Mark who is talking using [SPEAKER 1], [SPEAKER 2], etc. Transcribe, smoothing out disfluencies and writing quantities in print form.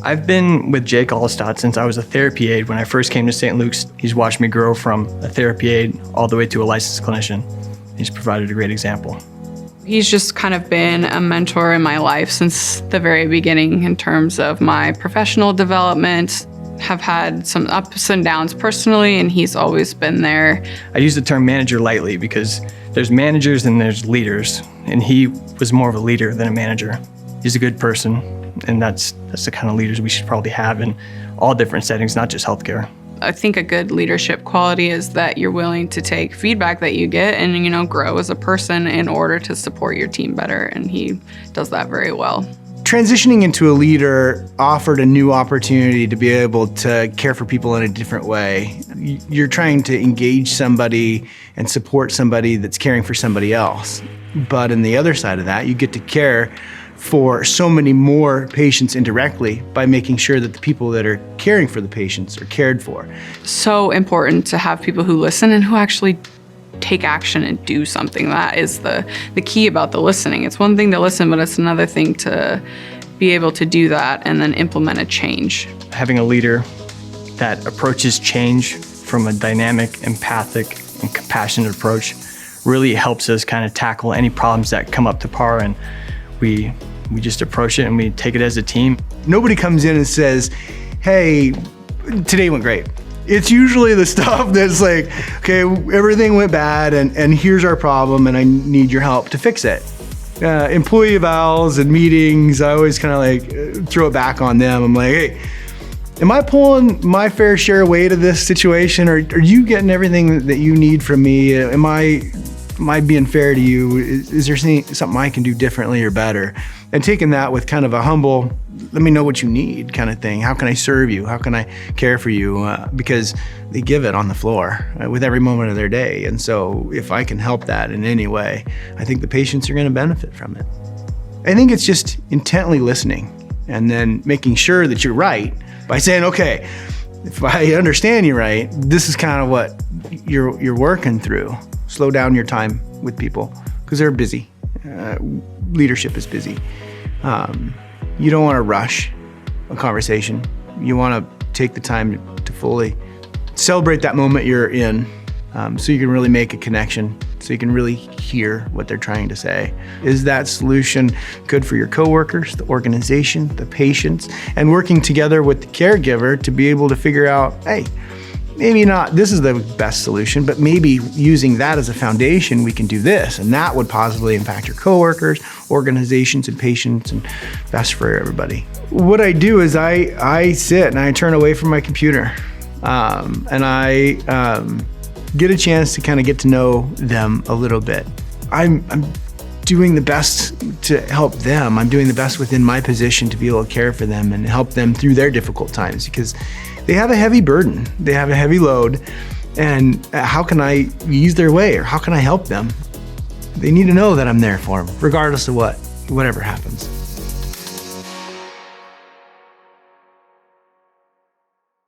[SPEAKER 1] I've been with Jake Allstot since I was a therapy aide. When I first came to St. Luke's, he's watched me grow from a therapy aide all the way to a licensed clinician. He's provided a great example.
[SPEAKER 2] He's just kind of been a mentor in my life since the very beginning in terms of my professional development. Have had some ups and downs personally, and he's always been there.
[SPEAKER 1] I use the term manager lightly because there's managers and there's leaders, and he was more of a leader than a manager. He's a good person, and that's the kind of leaders we should probably have in all different settings, not just healthcare.
[SPEAKER 2] I think a good leadership quality is that you're willing to take feedback that you get and, grow as a person in order to support your team better, and he does that very well.
[SPEAKER 3] Transitioning into a leader offered a new opportunity to be able to care for people in a different way. You're trying to engage somebody and support somebody that's caring for somebody else. But on the other side of that, you get to care for so many more patients indirectly by making sure that the people that are caring for the patients are cared for.
[SPEAKER 2] So important to have people who listen and who actually take action and do something. That is the key about the listening. It's one thing to listen, but it's another thing to be able to do that and then implement a change.
[SPEAKER 1] Having a leader that approaches change from a dynamic, empathic, and compassionate approach really helps us kind of tackle any problems that come up to par, and we just approach it and we take it as a team.
[SPEAKER 3] Nobody comes in and says, hey, today went great. It's usually the stuff that's like, okay, everything went bad and here's our problem and I need your help to fix it. Employee evals and meetings, I always kind of like throw it back on them. I'm like, hey, am I pulling my fair share weight of this situation, or are you getting everything that you need from me? Am I being fair to you? Is there something I can do differently or better? And taking that with kind of a humble, let me know what you need kind of thing. How can I serve you? How can I care for you? Because they give it on the floor with every moment of their day. And so if I can help that in any way, I think the patients are going to benefit from it. I think it's just intently listening and then making sure that you're right by saying, okay, if I understand you right, this is kind of what you're working through. Slow down your time with people because they're busy. Leadership is busy. You don't want to rush a conversation. You want to take the time to fully celebrate that moment you're in, so you can really make a connection, so you can really hear what they're trying to say. Is that solution good for your coworkers, the organization, the patients, and working together with the caregiver to be able to figure out, hey, maybe not this is the best solution, but maybe using that as a foundation, we can do this, and that would positively impact your coworkers, organizations, and patients, and best for everybody. What I do is I sit and I turn away from my computer, and I get a chance to kind of get to know them a little bit. I'm doing the best to help them. I'm doing the best within my position to be able to care for them and help them through their difficult times, because they have a heavy burden, they have a heavy load, and how can I ease their way, or how can I help them? They need to know that I'm there for them, regardless of whatever happens.